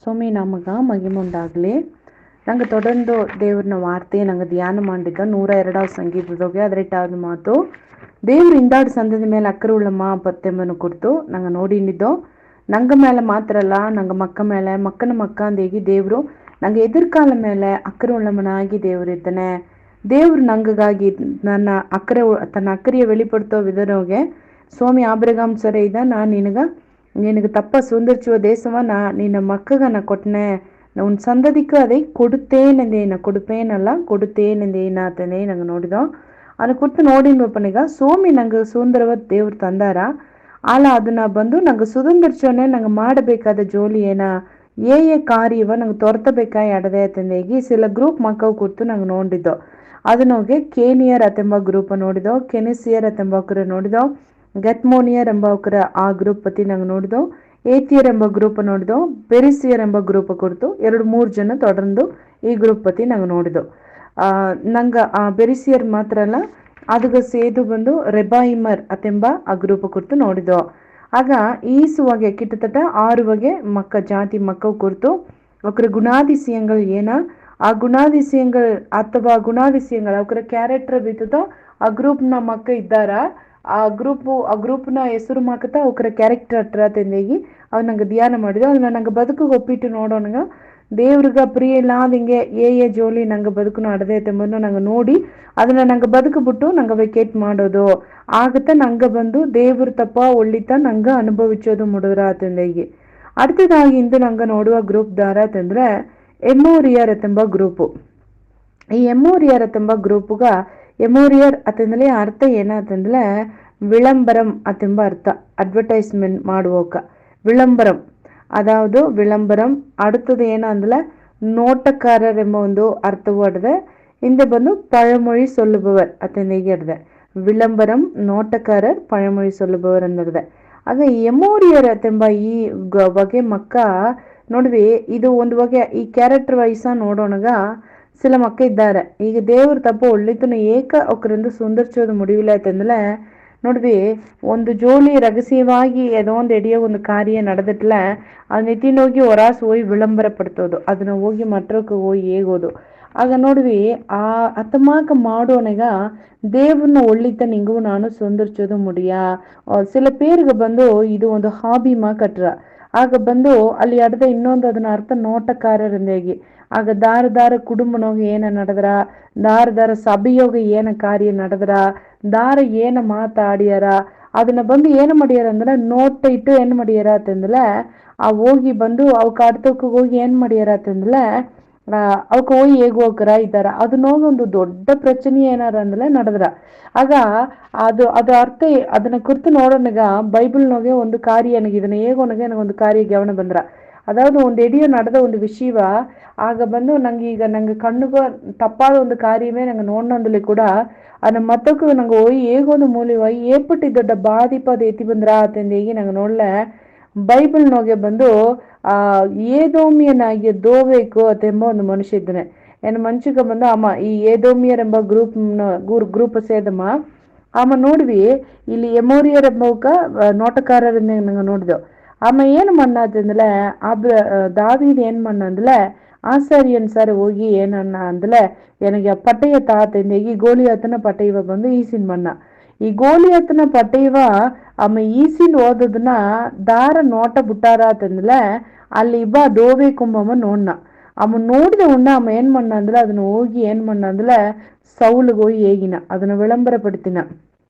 ಸೋಮಿ ನಮಗ ಮಗಿಮುಂದಾಗಲಿ. ನಂಗೆ தொடர்ந்து ದೇವ್ರನ್ನ ವಾರ್ತೆ ನಂಗೆ ಧ್ಯಾನ ಮಾಡಿದ್ದ 102వ ಸಂಗೀತದೋಗೆ ಅದರೆಟ್ಟಾவது ಮಾತು ದೇವ್ರು ಇಂದಾಡು ಸಂದದ ಮೇಲೆ ಅಕ್ಕರೆ ಉಳ್ಳಮ್ಮ ಪತ್ತೆಂಬನ್ನು ಕುರಿತು ನಂಗೆ ನೋಡಿನಿದ್ದೋ. ನಂಗೆ ಮೇಲೆ ಮಾತ್ರ ಅಲ್ಲ, ನಂಗೆ ಮಕ್ಕ ಮೇಲೆ ಮಕ್ಕನ ಮಕ್ಕ ಅಂದೇಗಿ ದೇವರು ನಂಗೆ ಎದುರ್ಕಾಲ ಮೇಲೆ ಅಕ್ಕರೆ ಉಳ್ಳಮ್ಮನಾಗಿ ದೇವರಿದ್ದಾನೆ. ದೇವ್ರು ನಂಗಾಗಿ ನನ್ನ ತನ್ನ ಅಕ್ಕರೆಯ வெளிப்படுத்தோ ವಿಧನೋಗೆ ಸ್ವಾಮಿ ಆಬ್ರಗಾಮ್ ಸರ ಇದ್ದ ನಾನು ನಿನಗೆ ತಪ್ಪ ಸುಂದರಿಸುವ ದೇಶವ ನಿನ್ನ ಮಕ್ಕಗ ನಾ ಕೊಟ್ಟನೆ, உன் சந்ததிக்கு அதை கொடுப்பேனேನಾತನೇ ನಂಗೆ ನೋಡಿದೋ. ಅದನ್ನ ಕುರಿತು ನೋಡಿನಪ್ಪನೀಗ ಸೋಮಿ ನಂಗೆ ಸುಂದರವ ದೇವ್ರು ತಂದಾರ. ಆಲ ಅದನ್ನ ಬಂದು ನಂಗೆ ಸುಧಂದರ್ಸೋನೆ ನಂಗೆ ಮಾಡಬೇಕಾದ ಜೋಲಿ ಏ ಕಾರ್ಯವ ನಂಗೆ ತೊರ್ತಬೇಕಾಗಿ ಅಡದೆ ತಂದೇಗಿ ಸಿಲ ಗ್ರೂಪ್ ಮಕ್ಕಳು ಕುರಿತು ನಂಗೆ ನೋಡಿದ್ದೋ. ಅದನ್ನೋಗೆ ಕೇನಿಯರ್ ಅತೆಂಬ ಗ್ರೂಪ್ ನೋಡಿದೋ, ಕೆನಿಸಿಯರ್ ಅತೆಂಬಕರ ನೋಡಿದೋ, ಗೆತ್ಮೋನಿಯರ್ ಎಂಬಕರ ಆ ಗ್ರೂಪ್ ಪತಿ ನಂಗೆ ನೋಡಿದೋ, ಏತಿಯರ್ ಎಂಬ ಗ್ರೂಪ್ ನೋಡಿದೋ, ಬೆರಿಸಿಯರ್ ಎಂಬ ಗ್ರೂಪ್ ಕುರಿತು 2-3 ಜನ ತೊಡರ್ದು ಈ ಗ್ರೂಪ್ ಪತಿ ನಂಗೆ ನೋಡಿದೋ. ನಂಗೆ ಆ ಬೆರಿಸಿಯರ್ ಮಾತ್ರ ಅಲ್ಲ, ಅದಕ್ಕೆ ಸೇದು ಬಂದು ರೆಬಾಯಿಮರ್ ಅತೆಂಬ ಆ ಗ್ರೂಪ್ ಕುರಿತು ನೋಡಿದೋ. ಆಗ ಈಸುವಾಗೆ ಕಿಟ್ಟತಟ 6 ಬಗೆ ಮಕ್ಕ ಜಾತಿ ಮಕ್ಕ ಕುರಿತು ಅವರ ಗುಣಾದಿಶಯಗಳು ಆ ಗುಣಾದಿಶಯಗಳು ಅಥವಾ ಗುಣಾದಿಶಯಗಳು ಅವರ ಕ್ಯಾರೆಕ್ಟರ್ ಬಿತ್ತದೋ ಆ ಗ್ರೂಪ್ನ ಮಕ್ಕ ಇದ್ದಾರ. ಆ ಗ್ರೂಪ್ನ ಹೆಸರು ಮಾಕತ್ತ ಅವರ ಕ್ಯಾರೆಕ್ಟರ್ ಹತ್ರ ತಂದೇಗಿ ಅವ್ ನಂಗೆ ಧ್ಯಾನ ಮಾಡಿದೋ. ಅದನ್ನ ನಂಗೆ ಬದುಕಿಗೆ ಒಪ್ಪಿಟ್ಟು ನೋಡೋಣಗ ದೇವ್ರಿಗ ಪ್ರಿಯ ಇಲ್ಲಾದ ಹಿಂಗೆ ಜೋಲಿ ನಂಗೆ ಬದುಕುನು ಅಡದೆ ತೆಂಬನ್ನು ನಂಗೆ ನೋಡಿ ಅದನ್ನ ನಂಗೆ ಬದುಕು ಬಿಟ್ಟು ನಂಗೆ ವೆಕೇಟ್ ಮಾಡೋದು ಆಗತ್ತ. ನಂಗೆ ಬಂದು ದೇವ್ರ ತಪ್ಪ ಒಳ್ಳಿತ ನಂಗೆ ಅನುಭವಿಸೋದು ಮುಡುದ್ರ ತಂದೇಗಿ. அடுத்தದಾಗಿ ಇಂದು ನಂಗೆ ನೋಡುವ ಗ್ರೂಪ್ ದಾರ ತಂದ್ರೆ ಎಮೋರಿಯರ್ ಅತೆಂಬ ಗ್ರೂಪು. ಈ ಎಮೋರಿಯರ್ ಅತೆಂಬ ಗ್ರೂಪುಗ ಎಮೋರಿಯರ್ ಅತಂದಲೇ ಅರ್ಥ ಏನಾತಂದ್ರೆ ವಿಳಂಬರಂ ಅತೆಂಬ ಅರ್ಥ. ಅಡ್ವರ್ಟೈಸ್ಮೆಂಟ್ ಮಾಡುವಕ ವಿಳಂಬರಂ, ಅದಾವುದು ವಿಳಂಬರಂ. அடுத்தது ಏನಂದ್ರೆ ನೋಟಕಾರರೆಂಬ ಒಂದು ಅರ್ಥವು ಅಡದೆ. ಹಿಂದೆ ಬಂದು ಪഴಮொழಿ ಸೊಲ್ಲುಬವರ್ ಅತಂದೇಗಿ ಅಡದೆ. ವಿಳಂಬರಂ ನೋಟಕಾರರ್ ಪഴಮொழಿ ಸೊಲ್ಲುಬವರ್ ಅನ್ನಡದೆ. ಆಗ ಎಮೋರಿಯರ್ ಅತೆಂಬ ಈ ಬಗೆ ಮಕ್ಕ ನೋಡ್ವಿ, ಇದು ಒಂದು ಬಗೆ ಈ ಕ್ಯಾರೆಕ್ಟರ್ ವೈಸ ನೋಡೋಣಗ ಸಿಲ ಮಕ್ಕ ಇದ್ದಾರೆ. ಈಗ ದೇವ್ರ ತಪ್ಪ ಒಳ್ಳಿತನ ಏಕ ಅವಕರಿಂದ ಸುಂದರ್ಸೋದು ಮುಡಿವಿಲ್ಲ ಅಂತಂದ್ರೆ ನೋಡ್ವಿ, ಒಂದು ಜೋಲಿ ರಹಸ್ಯವಾಗಿ ಏನೋ ಒಂದು ಎಡಿಯೋ ಒಂದು ಕಾರ್ಯ ನಡೆದಿಟ್ಲೆ ಅದು ನಿತಿನೋಗಿ ಹೊರಾಸ್ ಹೋಗಿ ವಿಳಂಬರ ಪಡ್ತೋದು, ಅದನ್ನ ಹೋಗಿ ಮಟ್ರಕ್ಕೆ ಹೋಗಿ ಹೇಗೋದು. ಆಗ ನೋಡ್ವಿ ಆ ಅತಮಾಕ ಮಾಡೋನಗ ದೇವ್ರನ್ನ ಒಳ್ಳಿತ ನಿಂಗೂ ನಾನು ಸುಂದರ್ಸೋದು ಮುಡಿಯ. ಸಿಲ ಪೇರಿಗೆ ಬಂದು ಇದು ಒಂದು ಹಾಬಿ ಕಟ್ರ. ಆಗ ಬಂದು ಅಲ್ಲಿ ಅಡ್ದ ಇನ್ನೊಂದು ಅದನ್ನ ಅರ್ಥ ನೋಟಕಾರರಿಂದಾಗಿ. ಆಗ ದಾರ ಕುಟುಂಬನೋಗಿ ಏನ ನಡೆದ್ರ, ದಾರ ಸಭೆಯೋಗ ಏನ ಕಾರ್ಯ ನಡೆದ್ರ, ದಾರ ಏನ ಮಾತಾಡ್ಯಾರ, ಅದನ್ನ ಬಂದು ಏನು ಮಾಡ್ಯಾರ ಅಂದ್ರೆ ನೋಟ ಇಟ್ಟು ಏನ್ ಮಾಡ್ಯಾರ ಅಂತಂದ್ರೆ ಆ ಹೋಗಿ ಬಂದು ಅವಕ್ ಅರ್ಥಕ್ಕೆ ಹೋಗಿ ಏನ್ ಮಾಡ್ಯಾರ ಅಂತಂದ್ರೆ ಅವಕ್ ಹೋಗಿ ಹೇಗೋಕರ ಇದ್ದಾರ. ಅದನ್ನೋಗಿ ಒಂದು ದೊಡ್ಡ ಪ್ರಚನೆ ಏನಾರ ಅಂದ್ರೆ ನಡೆದ್ರ. ಆಗ ಅದು ಅರ್ಥ ಅದನ್ನ ಕುರಿತು ನೋಡೋನಗ ಬೈಬಲ್ನೋಗೆ ಒಂದು ಕಾರ್ಯ ಇದನ್ನ ಹೇಗೋನಗೆ ನನಗೊಂದು ಕಾರ್ಯ ಗಮನ ಬಂದ್ರ. ಅದಾவது ಒಂದು ಎಡಿಯೋ ನಡೆದ ಒಂದು ವಿಷಯವ ಆಗ ಬಂದು ನಂಗೆ ಕಣ್ಣುಗ ತಪ್ಪಾದ ಒಂದು ಕಾರ್ಯವೇ ನಂಗೆ ನೋಡೋದಲ್ಲಿ ಕೂಡ ಅದನ್ನ ಮತ್ತಕ್ಕೂ ನಂಗೆ ಹೋಗಿ ಹೇಗೊಂದು ಮೂಲಿವಾಯಿ ಏಪಟ್ಟಿ ದೊಡ್ಡ ಬಾಧಿಪದ ಎತ್ತಿ ಬಂದ್ರ ಅಂತಂದೇಗಿ ನಂಗೆ ನೋಡ್ಲೆ ಬೈಬಲ್ನೋಗೆ ಬಂದು ಏದೋಮಿಯನಾಗಿ ದೋಬೇಕು ಅತೆಂಬ ಒಂದು ಮನುಷ್ಯ ಇದ್ದಾನೆ. ಏನು ಮನುಷ್ಯಗ ಬಂದು ಅಮ್ಮ ಈ ಏದೋಮಿಯರ್ ಎಂಬ ಗ್ರೂಪ್ ಸೇದಮ್ಮ ಅಮ್ಮ ನೋಡ್ವಿ ಇಲ್ಲಿ ಎಮೋರಿಯರ್ ಎಂಬಕ ನೋಟಕಾರರಿಂದ ನಂಗೆ ನೋಡಿದೆವು. ಅಮ್ಮ ಏನು ಮಣ್ಣ ಅಂತಂದ್ರೆ ದಾವಿದ್ ಏನ್ ಮಣ್ಣ ಅಂದ್ಲೆ ಆಸಾರಿಯನ್ ಸರ್ ಹೋಗಿ ಏನನ್ನ ಅಂದ್ಲೆ ನನಗೆ ಪಟ್ಟೆಯ ತಾತಂದೇಗಿ ಗೋಲಿಯಾತನ ಪಟ್ಟೆಯವ ಬಂದು ಈಸಿನ ಮಣ್ಣ. ಈ ಗೋಲಿಯಾತನ ಪಟ್ಟೆಯವ ಅಮ್ಮ ಈಸಿನ ಓದೋದನ್ನ ದಾರ ನೋಟ ಬಿಟ್ಟಾರ ಅಂತಂದ್ಲೆ ಅಲ್ಲಿ ದೋವೆ ಕುಂಬಮ್ಮ ನೋಡ್ನ. ಅಮ್ಮ ನೋಡಿದ ಉಣ್ಣ ಅಮ್ಮ ಏನ್ ಮಣ್ಣ ಅಂದ್ರೆ ಅದನ್ನ ಹೋಗಿ ಏನ್ ಮಣ್ಣ ಅಂದ್ರೆ ಸೌಲ್ಗೆ ಹೋಗಿ ಹೇಗಿನ ಅದನ್ನ ವಿಳಂಬರ ಪಡ್ತಿನ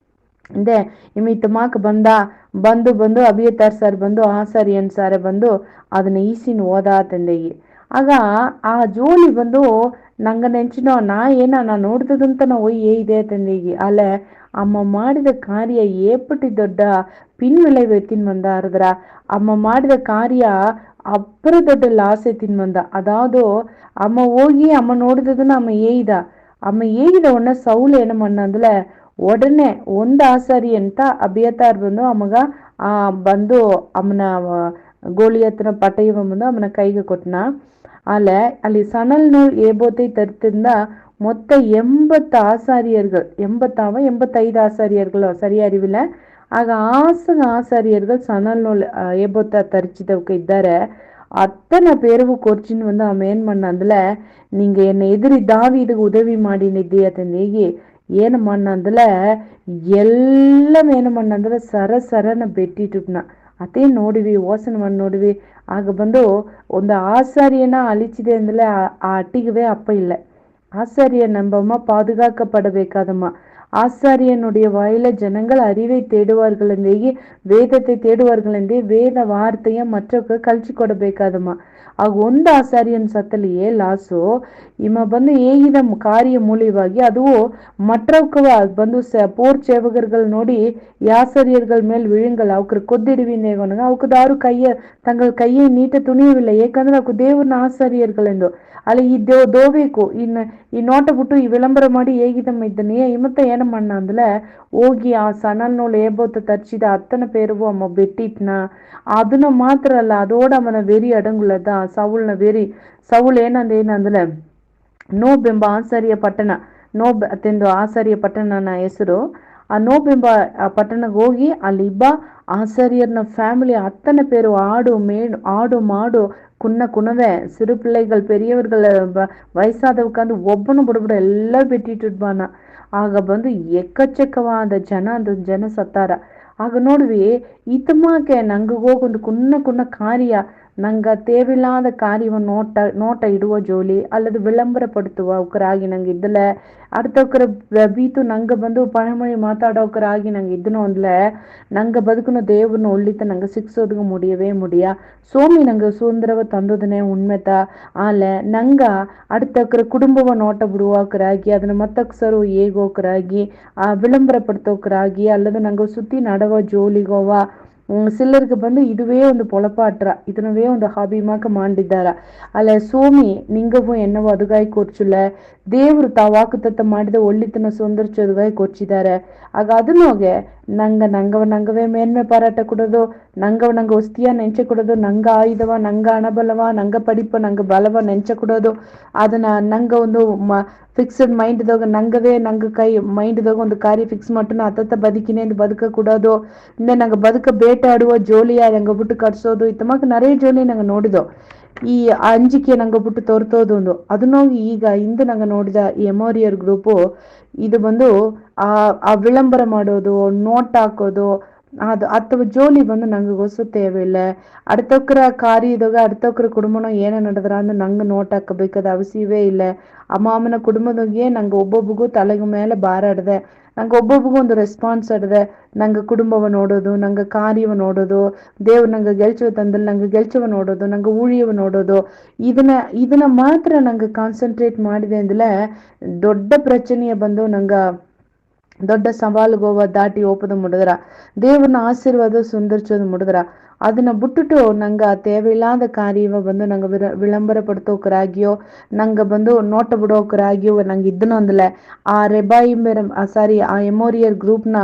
ಅಂದೆ ಇಮಿತ್ ಮಾಕ್ ಬಂದು ಅಭಿಯತಾರ್ ಸರ್ ಬಂದು ಆಸಾರಿಯನ್ ಸಾರೆ ಬಂದು ಅದನ್ನ ಈಸಿನ ಓದಾ ತಂದೇಗಿ. ಆಗ ಆ ಜೋಲಿ ಬಂದು ನಂಗ ನೆಂಚಿನೋ ನಾ ನೋಡ್ತದಂತ ನಾವು ಇದೆ ತಂದೇಗಿ. ಅಲ್ಲೇ ಅಮ್ಮ ಮಾಡಿದ ಕಾರ್ಯ ಏಪಟ್ಟಿ ದೊಡ್ಡ ಪಿನ್ವಿளைவு ತಿನ್ಮಂದ ಅರ್ದ್ರ ಅಮ್ಮ ಮಾಡಿದ ಕಾರ್ಯ ಅಪ್ಪರ ದೊಡ್ಡ ಲಾಸೆ ತಿನ್ಮಂದ. ಅದಾವುದು ಅಮ್ಮ ಹೋಗಿ ಅಮ್ಮ ನೋಡಿದದನ್ನ ಅಮ್ಮ ಏಗಿದ ಒಣ್ಣ ಸೌಲ್ ಏನು ಮಣ್ಣ ಅಂದ್ಲೆ ಒಡನೆ ಒಂದು ಆಸಾರಿ ಅಂತ ಅಭಿಯತಾರ್ ಬಂದು ಅಮ್ಮಗ ಬಂದು ಅಮ್ಮನ ಗೋಲಿಯತ್ನ ಪಟಯುವ ಬಂದು ಅಮ್ಮನ ಕೈಗೆ ಕೊಟ್ಟನ. ಅಲ್ಲಿ ಸಣಲ್ ನೂಲ್ ಏಬೋತೈ ತರ್ತಿಂದ மொத்த 80 ஆசாரியர்கள் 85 ஆசாரியர்கள் சரியா அறிவிಲ್ಲ. ಆಗ ಆಸರಿಯர்கள் ಸಣಲ್ ನೂಲ್ ಏಬೋತ ತರಿಚಿದವಕ್ಕೆ ಇದ್ದಾರೆ. அத்தனை பேரும் கொறிச்சின்னு வந்து அவன் ஏன் பண்ணாந்துல, நீங்க என்னை எதிரி தாவீதுக்கு உதவி ಮಾಡಿನಿದ್ದಿ ಅದನ್ನೇಗೆ ಏನು ಮಣ್ಣಂದಲ ಎಲ್ಲ ಏನು ಮಣ್ಣಂದಲ ಸರನ ಬೆಟ್ಟಿಟ್ಟುಬ್ನ ಅದೇ ನೋಡಿವಿ ಓಸನ ಮಾಡಿ ನೋಡಿವಿ. ಆಗ ಬಂದು ಒಂದು ಆಸಾರಿಯನ್ನ ಅಳಿಸಿದೆ ಅಂದ್ರೆ ಆ ಅಟ್ಟಿಗவே அப்ப இல்லை. ஆசாரியன் நம்பமா பாதுகாக்கப்படಬೇಕಾದಮ್ಮ. ஆசாரியனுடைய வாயில ஜனங்கள் அறிவை தேடுவார்கள் ಎಂದೇ, ವೇದತೆ தேடுவார்கள் ಎಂದೇ ವೇದ ವಾರ್ತೆಯ ಮற்றಕ್ಕೆ ಕಲ್ಸಿಕೊಡಬೇಕಾದಮ್ಮ. ಆಗ ಒಂದು ಆಸಾರಿಯನ್ ಸತ್ತಲಿಯೇ ಲಾಸು ಇಮ ಬಂದು ಹೇಗಿದ ಕಾರ್ಯ மூலியವಾಗಿ ಅದು மற்றவங்க ಬಂದು போர் சேவகர்கள் ನೋಡಿ யாசரியர்கள் மேல் விழுங்கள் அவக்கு கொத்திடுவீங்க ಅವಕ್ಕೆ ದಾರು தங்கள் கையை நீட்ட துணியவில்லை. ಏಕಂದ್ರೆ ಅವಕ್ಕೆ ದೇವರನ್ನ ಆಸಾರಿಯர்கள் ಎಂದು ಅಲ್ಲಿ ಈ ದೋಬೇಕು ಈ ನೋಟ ಬಿಟ್ಟು ಈ ವಿಳಂಬರ ಮಾಡಿ ಹೇಗಿದಮ್ಮ ಇದ್ದನೇ ಇಮತ್ತ ಏನ ಮಣ್ಣ ಅಂದಲೆ ಹೋಗಿ ಆ ಸಣಲ್ನೋಳು ಏಬೋತ ತರಿಸಿದ ಅತ್ತನ பேருவும் ಅಮ್ಮ ಬೆಟ್ಟಿಟ್ನ. ಅದನ್ನ ಮಾತ್ರ ಅಲ್ಲ, ಅದೋಡ ಅವನ வெறி ಅಡಂಗುಲದ ಸೌಲ್ನ வெறி. ಸೌಲ್ ಏನಂದ್ರೆ ನೋಬೆಂಬ ಆಸಾರಿಯ ಪಟ್ಟಣ, ನೋಬ್ ಅತ್ತೆಂದು ಆಸಾರಿಯ ಪಟ್ಟಣನ ಹೆಸರು. ಆ ನೋಬೆಂಬ ಆ ಪಟ್ಟಣಕ್ಕೆ ಹೋಗಿ ಅಲ್ಲಿ ಇಬ್ಬ ஆசாரியர்ன ஃபேமிலி அத்தனை பேர் ஆடு மாடு குணவே சிறு பிள்ளைகள் பெரியவர்கள் ವಯಸ್ಸಾದ ಉட்காந்து ಒಬ್ಬನು ಬಿಡಬಿಡ ಎಲ್ಲ ಬಿಟ್ಟಿಟ್ಟಿಡ್ಬಾನ. ಆಗ ಬಂದು ಎಕ್ಕಚಕ್ಕವಾದ ಜನ ಸತ್ತಾರ. ಆಗ ನೋಡ್ವಿ ಇತಮಾಕೆ ನಂಗೆ ಹೋಗೊಂದು ಕುನ್ನ ಕಾರ್ಯ, ನಂಗೆ தேவையில்லாத காரியம் நோட்ட இடுவ ஜோலி அல்லது விளம்பரப்படுத்துವ ಅವಕರಾಗಿ ನಂಗೆ ಇದ್ದಲೆ அடுத்தவக்கರ ಬೀತು ನಂಗೆ ಬಂದು ಪಳಮொழி ಮಾತಾಡೋಕರಾಗಿ ನಂಗೆ ಇದನ್ನು ಅಂದ್ಲೆ ನಂಗೆ ಬದುಕುನ ದೇವ್ರನ್ನ ಒಳ್ಳಿತ ನಂಗೆ ಸಿಕ್ಸೋದಕ್ಕೆ முடிய சோமி ನಂಗೆ சுதந்திரವ ತಂದೋದನೆ ಉಣ್ಮೆತ ಆಲೆ ನಂಗ அடுத்தವக்கರ ಕುಟುಂಬವ ನೋಟ ಬಿಡುವಕರಾಗಿ ಅದನ್ನ ಮತ್ತಕ್ಸರು ಹೇಗೋಕರಾಗಿ விளம்பரப்படுத்தೋಕರಾಗಿ ಅಲ್ಲದ ನಂಗೆ ಸುತ್ತಿ நடವ ಜೋಲಿಗೋವ சிலருக்கு ಬಂದು ಇದುವೇ ಒಂದು பொழப்பாற்ற ಇದನ್ನವೇ ಒಂದು ಹಾಬಿಮಾಕ ಮಾಡಿದ್ದಾರ. ಅಲ್ಲ ಸೋಮಿ ನಿಂಗವು ಎನ್ನವು ಅದುಗಾಯಿ ಕೊರ್ಚುಲ್ಲ ದೇವರು ತಾ ವಾಕುತತ್ತ ಮಾಡಿದ ಒಳ್ಳಿತನ ಸೌಂದರ್ಯದುಗಾಯಿ ಕೊರ್ಚಿದ್ದಾರೆ. ಆಗ ಅದನ್ನೋಗೆ ನಂಗವೇ ಮೇನ್ಮೆ ಪಾರಾಟ ಕೊಡೋದು, ನಂಗೆ ವಸ್ತಿಯ ನೆಂಚ ಕೊಡೋದು, ನಂಗ ಆಯುಧವ, ನಂಗ ಹಣಬಲವ, ನಂಗ ಪಡಿಪ, ನಂಗ ಬಲವ ನೆಂಚ ಕೊಡೋದು. ಅದನ್ನ ನಂಗ ಒಂದು ಫಿಕ್ಸ್ಡ್ ಮೈಂಡ್ದಾಗ ನಂಗೆ ಕೈ ಮೈಂಡ್ದಾಗ ಒಂದು ಕಾರ್ಯ ಫಿಕ್ಸ್ ಮಟ್ಟನ ಅತ್ತ ಬದುಕಿನೇ ಬದುಕ ಕೊಡೋದು. ಇಂದ ನಂಗೆ ಬದುಕ ಬೇಟಾಡುವ ಜೋಲಿಯ ನಂಗೆ ಬಿಟ್ಟು ಕಟ್ಸೋದು. ಇತ್ತಮಾಕ நிறைய ಜೋಲಿ ನಂಗೆ ನೋಡಿದೋ. ಈ ಅಂಜಿಕೆ ನಂಗೆ ಬಿಟ್ಟು ತೋರ್ತೋದು ಒಂದು ಅದನ್ನೋಗಿ ಈಗ ಇಂದು ನಂಗೆ ನೋಡಿದ ಎಮೋರಿಯರ್ ಗ್ರೂಪು ಇದು ಬಂದು ಆ ವಿಳಂಬರ ಮಾಡೋದು, ನೋಟ್ ಹಾಕೋದು, ಅದು ಅಥವಾ ಜೋಲಿ ಬಂದು ನಂಗೆ ಗೊಸುತ್ತೇವೆ ಇಲ್ಲ. அடுத்தவக்கர காரியದಾಗ அடுத்தவக்கರ ಕುಟುಂಬನ ಏನ ನಡೆದ್ರ ಅಂದ್ರೆ ನಂಗೆ ನೋಟ್ ಹಾಕಬೇಕಾದ ಅವಶ್ಯವೇ ಇಲ್ಲ. ಅಮ್ಮನ ಕುಟುಂಬದಾಗೆ ನಂಗೆ ಒಬ್ಬೊಬ್ಬಗೂ ತಲೆಗೆ ಮೇಲೆ ಭಾರ ಹಿಡ್ದೆ, ನಂಗೆ ಒಬ್ಬೊಬ್ಬಗೂ ಒಂದು ರೆಸ್ಪಾನ್ಸ್ ಹಿಡ್ದೆ. ನಂಗೆ ಕುಟುಂಬವ ನೋಡೋದು, ನಂಗೆ ಕಾರ್ಯವ ನೋಡೋದು, ದೇವ್ರು ನಂಗೆ ಗೆಲ್ಚುವ ತಂದಲ್ಲಿ ನಂಗೆ ಗೆಲ್ಚುವ ನೋಡೋದು, ನಂಗೆ ಊழிಯವ ನೋಡೋದು, ಇದನ್ನ ಮಾತ್ರ ನಂಗೆ ಕಾನ್ಸಂಟ್ರೇಟ್ ಮಾಡಿದೆ ಅಂದ್ರೆ ದೊಡ್ಡ ಪ್ರಚನೆಯ ಬಂದು ನಂಗೆ ದೊಡ್ಡ ಸವಾಲುಗೋವ ದಾಟಿ ಓಪದ ಮುಡಿದ್ರ ದೇವ್ರನ್ನ ಆಶೀರ್ವಾದ ಸುಂದರ್ಚೋದು ಮುಡಿದ್ರ ಅದನ್ನ ಬಿಟ್ಟುಟ್ಟು ನಂಗೆ தேவையில்லாத ಕಾರ್ಯವ ಬಂದು ನಂಗೆ ವಿಳಂಬರಪಡ್ತೋಕರಾಗಿಯೋ ನಂಗೆ ಬಂದು ನೋಟ ಬಿಡೋಕರಾಗಿಯೋ ನಂಗೆ ಇದನ್ನು ಅಂದಲೆ ಆ ಆ ಎಮೋರಿಯರ್ ಗ್ರೂಪ್ನ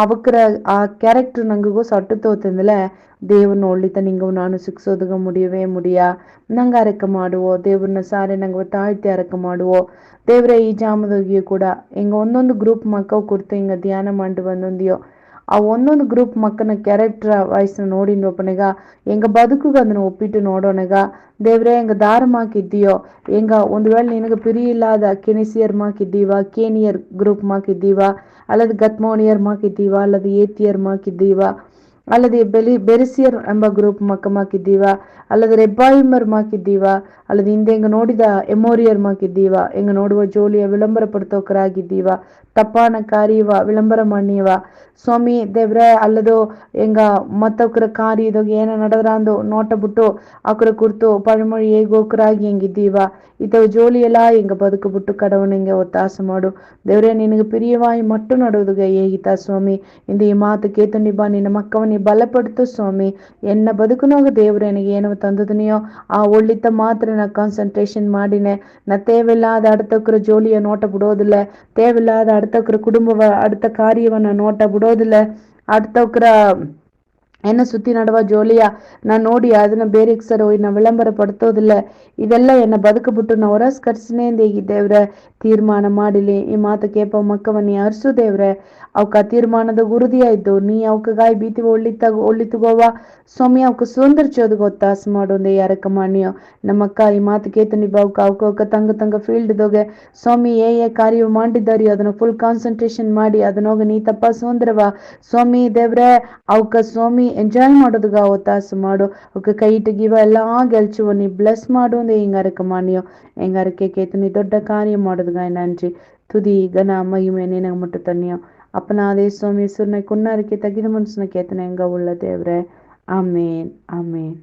ಅವಕ್ರ ಆ ಕ್ಯಾರೆಕ್ಟರ್ ನಂಗೂ ಸೊಟ್ಟು ತೋತಂದಲೆ ದೇವ್ರನ್ನ ಒಳ್ಳಿತ ನಿಂಗವು ನಾನು ಸಿಕ್ಸೋದಗ முடிய ನಂಗೆ ಅರಕ ಮಾಡುವೋ ದೇವ್ರನ್ನ ಸಾರೆ ನಂಗೆ ತಾಳ್ತಿ ಅರಕ ಮಾಡುವೋ ದೇವ್ರೆ ಈ ಜಾಮದಗಿಯೂ ಕೂಡ ಹಿಂಗ ಒಂದೊಂದು ಗ್ರೂಪ್ ಮಕ್ಕವು ಕುರ್ತು ಹಿಂಗ ಧ್ಯಾನ ಮಾಡಿ ಬಂದೊಂದಿಯೋ ಆ ಒಂದೊಂದು ಗ್ರೂಪ್ ಮಕ್ಕನ ಕ್ಯಾರೆಕ್ಟರ್ ವಾಯ್ಸ್ನ ನೋಡಿ ನೋಪನೆಗ ಎಂಗ ಬದುಕುಗ ಅದನ್ನ ಒಪ್ಪಿಟ್ಟು ನೋಡೋಣಗ ದೇವ್ರೆ ಎಂಗ ದಾರಮಾಕಿದ್ದೀಯೋ ಎಂಗ ಒಂದು ವೇಳೆ ನಿನಗೆ பிரியில்லாத கெனிசியர் மாக்கிದ್ದೀವಾ, ಕೇನಿಯರ್ ಗ್ರೂಪ್ ಮಾಕಿದ್ದೀವಾ, அல்லது ಗತ್ಮೋನಿಯರ್ ಮಾಕಿದ್ದೀವಾ, அல்லது ಏತಿಯರ್ ಮಾಕಿದ್ದೀವಾ, அல்லது பெரிசியர் ಎಂಬ ಗ್ರೂಪ್ ಮಾಕಿದ್ದೀವಾ, அல்லது ரெப்பாயிமர் ಮಾಕಿದ್ದೀವಾ, அல்லது ಹಿಂದೆ ಎಂಗ ನೋಡಿದ ಎಮೋರಿಯರ್ ಮಾಕಿದ್ದೀವಾ, ಎಂಗ ನೋಡುವ ಜೋಲಿಯ ವಿಳಂಬರ ಪಡ್ತೋಕರಾಗಿದ್ದೀವಾ, ತಪ್ಪಾನ ಕಾರ್ಯವ ವಿಳಂಬರ ಮಾಡಿಯವ ಸ್ವಾಮಿ ದೇವ್ರೆ ಅಲ್ಲದು ಎಂಗ ಮತ್ತೊಕ್ಕರ ಕಾರ್ಯದಾಗ ಏನ ನಡೆದ್ರ ಅಂದು ನೋಟ ಬಿಟ್ಟು ಅಕ್ರ ಕುರ್ತು ಪಳಮೊഴി ಹೇಗೋಕರಾಗಿ ಹೆಂಗಿದ್ದೀವಾ ಇತವ ಜೋಲಿಯೆಲ್ಲ ಎಂಗ ಬದುಕು ಬಿಟ್ಟು ಕಡವನಂಗೆ ಒತ್ತಾಸ ಮಾಡು ದೇವ್ರೆ ನಿನಗೆ ಪ್ರಿಯವಾಯಿ ಮಟ್ಟು ನಡುವುದುಗ ಹೇಗಿತ ಸ್ವಾಮಿ ಇಂದು ಈ ಮಾತು ಕೇತು ಬಾ ನಿನ್ನ ಮಕ್ಕವನಿ ಬಲಪಡ್ತು ಸ್ವಾಮಿ ಎನ್ನ ಬದುಕುನಾಗ ದೇವ್ರೆ ನನಗೆ ಏನವ ತಂದದನಿಯೋ ಆ ಒಳ್ಳಿತ ಮಾತ್ರ ನಾ ಕಾನ್ಸಂಟ್ರೇಷನ್ ಮಾಡಿನೆ ನಾ தேவையில்லாத அடுத்தவக்கர ஜோலியை நோட்ட விடோதில்ல, தேவையில்லாத அடுத்தவக்கர குடும்ப அடுத்த காரியவனை நோட்ட விடோதில்ல, அடுத்தவக்கர என்ன சுத்தி நடுவா ஜோலியா நான் ನೋಡಿ ಅದನ್ನ ಬೇರೆಗ್ ಸರ್ ನಾ ವಿಳಂಬರ ಪಡ್ತೋದಿಲ್ಲ. ಇದೆಲ್ಲ ಎನ್ನ ಬದುಕಬಿಟ್ಟು ನಾ ಹೊರಸ್ ಕಟ್ಸಿನೇಂದೆ ಈ ದೇವ್ರೆ ತೀರ್ಮಾನ ಮಾಡಿಲಿ ಈ ಮಾತು ಕೇಪ ಮಕ್ಕವ ನೀ ಅರ್ಸು ದೇವ್ರೆ ಅವಕ ತೀರ್ಮಾನದ ಗುರುದಿಯ ಇದ್ದು ನೀ ಅವಕ ಗಾಯ ಭೀತಿ ಒಳ್ಳಿತುಗೋವ ಸ್ವಾಮಿ ಅವಕ ಸುಂದರ್ಚೋದು ಗೊತ್ತಾಸ್ ಮಾಡೋದೆ ಯಾರಕ್ಕ ಮಾನ್ಯ ನಮ್ಮಕ್ಕ ಈ ಮಾತು ಕೇತು ನಿಭಾವ್ಕ ಅವಕ ತಂಗ ಫೀಲ್ಡ್ ದೋಗೆ ಸ್ವಾಮಿ ಏ ಕಾರ್ಯ ಮಾಡಿದ್ದಾರಿ ಅದನ್ನ ಫುಲ್ ಕಾನ್ಸಂಟ್ರೇಷನ್ ಮಾಡಿ ಅದನ್ನೋಗ ನೀ ತಪ್ಪ ಸುಂದರವ ಸ್ವಾಮಿ ದೇವ್ರೆ ಅವಕ ಸ್ವಾಮಿ ಎಂಜಾಯ್ ಮಾಡೋದಗ ಒತ್ತಾಸು ಮಾಡು ಅವಕ ಕೈಟಿಗಿವ ಎಲ್ಲಾ ಗೆಲ್ಚುವ ನೀ ಬ್ಲೆಸ್ ಮಾಡು ಅಂದೆ ಹಿಂಗಾರಕ್ಕ ಮಾನ್ಯ ಹೆಂಗಾರಕ್ಕೆ ಕೇತು ನೀ ದೊಡ್ಡ ಕಾರ್ಯ ಮಾಡೋದಗ ನನ್ರಿ துதி கன மகிமை நினைவு மட்டும் தண்ணியும் அப்பனாதே சுவாமி சுர்னை குன்னாருக்கு தகித மனுஷன கேத்தனை எங்க உள்ள தேவரே ஆமேன் ஆமேன்.